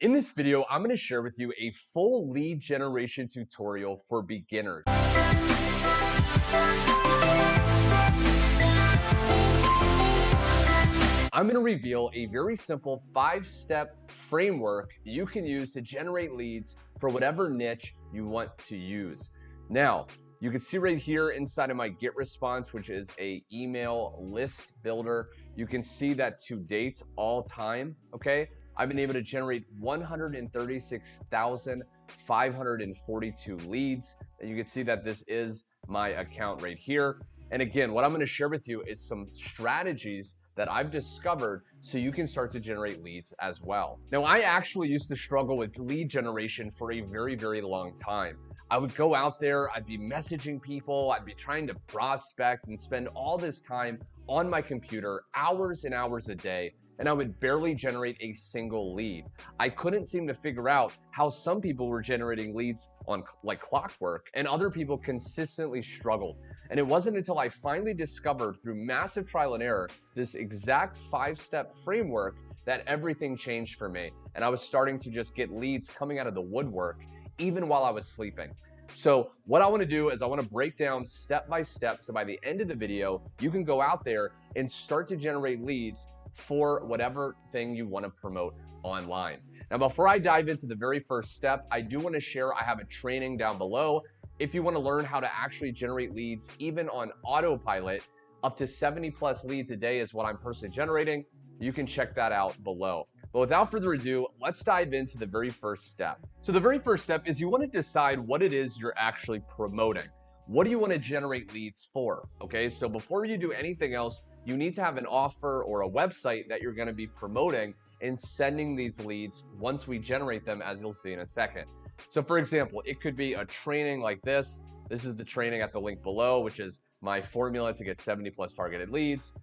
In this video, I'm going to share with you a full lead generation tutorial for beginners. I'm going to reveal a very simple 5-step framework you can use to generate leads for whatever niche you want to use. Now, you can see right here inside of my GetResponse, which is an email list builder, you can see that to date, all time, okay? I've been able to generate 136,542 leads. And you can see that this is my account right here. And again, what I'm going to share with you is some strategies that I've discovered so you can start to generate leads as well. Now, I actually used to struggle with lead generation for a very, very long time. I would go out there, I'd be messaging people, I'd be trying to prospect and spend all this time on my computer, hours and hours a day, and I would barely generate a single lead. I couldn't seem to figure out how some people were generating leads on like clockwork and other people consistently struggled. And it wasn't until I finally discovered through massive trial and error this exact 5-step framework that everything changed for me. And I was starting to just get leads coming out of the woodwork even while I was sleeping. So what I want to do is I want to break down step by step. So by the end of the video, you can go out there and start to generate leads for whatever thing you want to promote online. Now, before I dive into the very first step, I do want to share I have a training down below. If you want to learn how to actually generate leads, even on autopilot, up to 70+ leads a day is what I'm personally generating. You can check that out below. But without further ado, let's dive into the very first step. So the very first step is you want to decide what it is you're actually promoting. What do you want to generate leads for? Okay, so before you do anything else, you need to have an offer or a website that you're going to be promoting and sending these leads once we generate them, as you'll see in a second. So for example, it could be a training like this. This is the training at the link below, which is my formula to get 70+ targeted leads.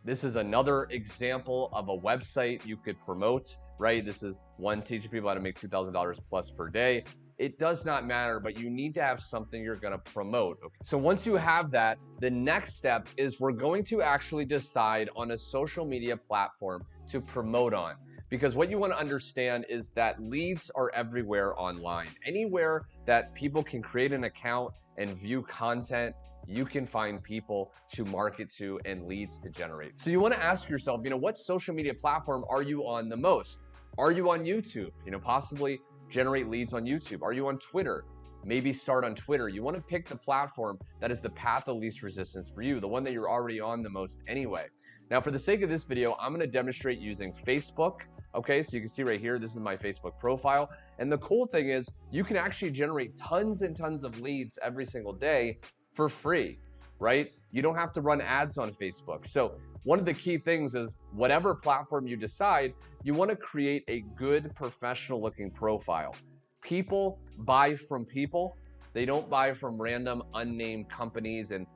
This is another example of a website you could promote, right? This is one teaching people how to make $2,000+ per day. It does not matter, but you need to have something you're going to promote. Okay. So once you have that, the next step is we're going to actually decide on a social media platform to promote on. Because what you want to understand is that leads are everywhere online. Anywhere that people can create an account and view content, you can find people to market to and leads to generate. So you want to ask yourself, what social media platform are you on the most? Are you on YouTube? Possibly generate leads on YouTube. Are you on Twitter? Maybe start on Twitter. You want to pick the platform that is the path of least resistance for you, the one that you're already on the most anyway. Now, for the sake of this video, I'm going to demonstrate using Facebook. Okay, so you can see right here, this is my Facebook profile. And the cool thing is you can actually generate tons and tons of leads every single day for free, right? You don't have to run ads on Facebook. So one of the key things is whatever platform you decide, you want to create a good professional looking profile. People buy from people. They don't buy from random unnamed companies and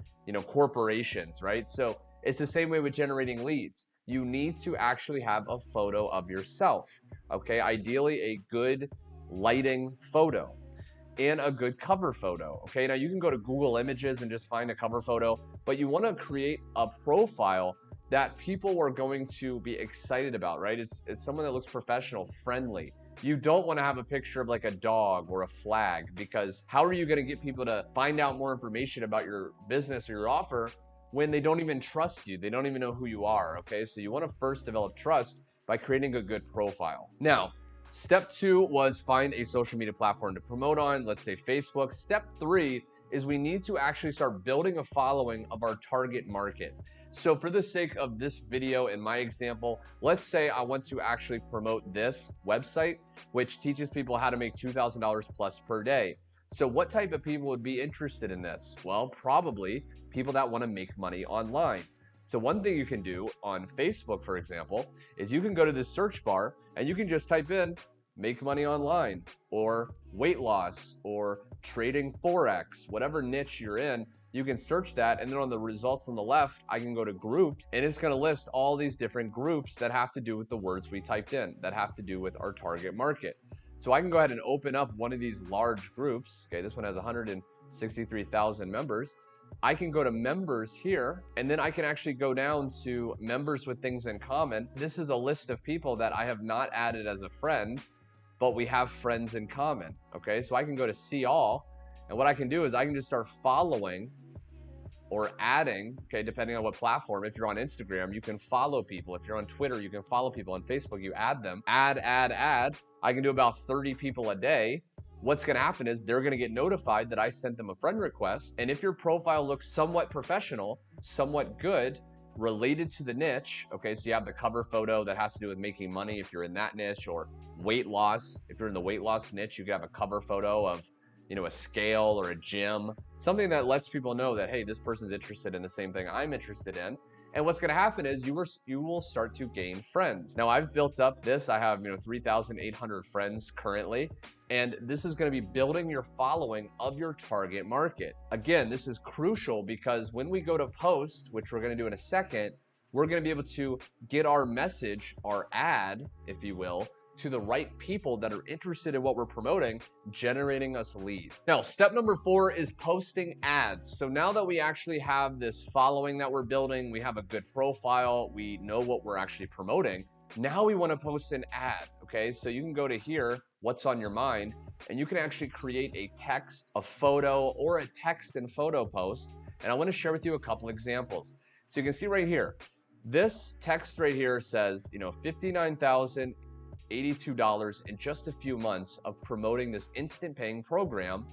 corporations, right? So it's the same way with generating leads. You need to actually have a photo of yourself, okay? Ideally a good lighting photo and a good cover photo, okay? Now you can go to Google Images and just find a cover photo, but you want to create a profile that people are going to be excited about, right? It's someone that looks professional, friendly. You don't want to have a picture of like a dog or a flag, because how are you going to get people to find out more information about your business or your offer when they don't even trust you? They don't even know who you are, okay? So you want to first develop trust by creating a good profile. Now, step 2 was find a social media platform to promote on, let's say Facebook. Step 3 is we need to actually start building a following of our target market. So for the sake of this video and my example, let's say I want to actually promote this website, which teaches people how to make $2,000+ per day. So what type of people would be interested in this? Well, probably people that want to make money online. So one thing you can do on Facebook, for example, is you can go to the search bar and you can just type in make money online or weight loss or trading Forex, whatever niche you're in. You can search that, and then on the results on the left, I can go to groups, and it's going to list all these different groups that have to do with the words we typed in, that have to do with our target market. So I can go ahead and open up one of these large groups. Okay, this one has 163,000 members. I can go to members here, and then I can actually go down to members with things in common. This is a list of people that I have not added as a friend, but we have friends in common. Okay, so I can go to see all, and what I can do is I can just start following or adding, okay, depending on what platform. If you're on Instagram, you can follow people. If you're on Twitter, you can follow people. On Facebook, you add them. Add. I can do about 30 people a day. What's going to happen is they're going to get notified that I sent them a friend request. And if your profile looks somewhat professional, somewhat good, related to the niche, okay, so you have the cover photo that has to do with making money if you're in that niche, or weight loss. If you're in the weight loss niche, you could have a cover photo of, you know, a scale or a gym, something that lets people know that, hey, this person's interested in the same thing I'm interested in. And what's going to happen is you will start to gain friends. Now, I've built up this. I have, 3,800 friends currently, and this is going to be building your following of your target market. Again, this is crucial because when we go to post, which we're going to do in a second, we're going to be able to get our message, our ad, if you will, to the right people that are interested in what we're promoting, generating us leads. Now, step number 4 is posting ads. So now that we actually have this following that we're building, we have a good profile, we know what we're actually promoting, now we want to post an ad, okay? So you can go to here, what's on your mind, and you can actually create a text, a photo, or a text and photo post. And I want to share with you a couple examples. So you can see right here, this text right here says, $59,082 in just a few months of promoting this instant paying program,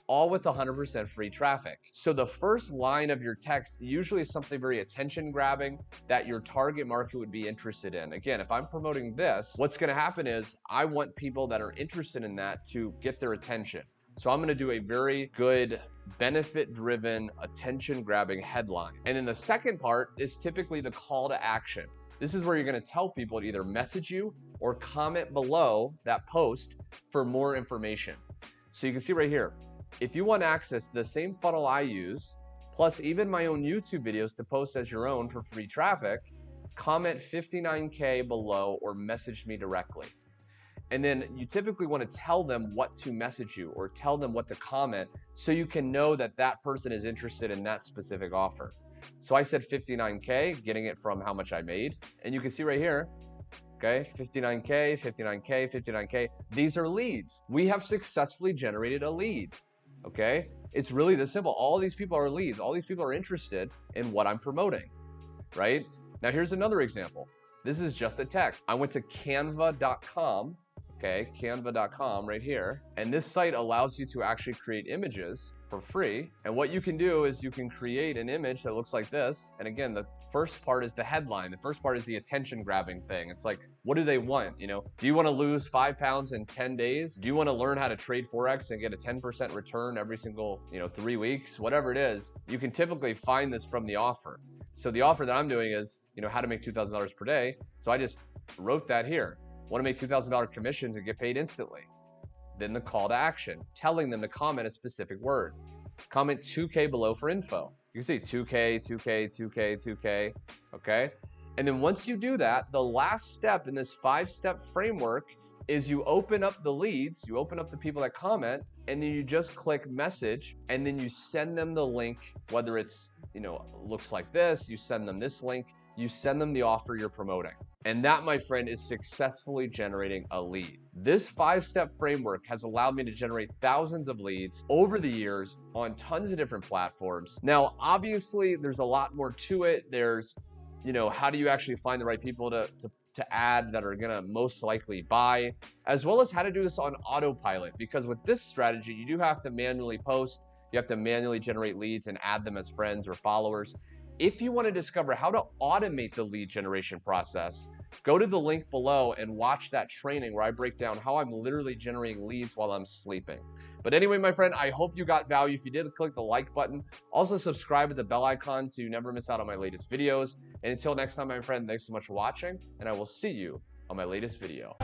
all with 100% free traffic. So the first line of your text usually is something very attention grabbing that your target market would be interested in. Again, if I'm promoting this, what's going to happen is I want people that are interested in that to get their attention. So I'm going to do a very good benefit driven, attention grabbing headline. And then the second part is typically the call to action. This is where you're going to tell people to either message you or comment below that post for more information. So you can see right here, if you want access to the same funnel I use, plus even my own YouTube videos to post as your own for free traffic, comment 59K below or message me directly. And then you typically want to tell them what to message you or tell them what to comment so you can know that that person is interested in that specific offer. So I said 59K, getting it from how much I made. And you can see right here, okay, 59K, 59K, 59K. These are leads. We have successfully generated a lead, okay? It's really this simple. All these people are leads. All these people are interested in what I'm promoting, right? Now, here's another example. This is just a text. I went to canva.com, okay, canva.com right here. And this site allows you to actually create images for free. And what you can do is you can create an image that looks like this. And again, the first part is the headline. The first part is the attention grabbing thing. It's like, what do they want? Do you want to lose 5 pounds in 10 days? Do you want to learn how to trade Forex and get a 10% return every single, 3 weeks? Whatever it is, you can typically find this from the offer. So the offer that I'm doing is, how to make $2,000 per day. So I just wrote that here. Want to make $2,000 commissions and get paid instantly. Then the call to action, telling them to comment a specific word. Comment 2K below for info. You can see 2K, 2K, 2K, 2K, okay? And then once you do that, the last step in this 5-step framework is you open up the leads, you open up the people that comment, and then you just click message, and then you send them the link, whether it's, looks like this, you send them this link, you send them the offer you're promoting. And that, my friend, is successfully generating a lead. This 5-step framework has allowed me to generate thousands of leads over the years on tons of different platforms. Now, obviously, there's a lot more to it. There's, how do you actually find the right people to add that are gonna most likely buy, as well as how to do this on autopilot. Because with this strategy, you do have to manually post, you have to manually generate leads and add them as friends or followers. If you want to discover how to automate the lead generation process, go to the link below and watch that training where I break down how I'm literally generating leads while I'm sleeping. But anyway, my friend, I hope you got value. If you did, click the like button. Also subscribe with the bell icon so you never miss out on my latest videos. And until next time, my friend, thanks so much for watching, and I will see you on my latest video.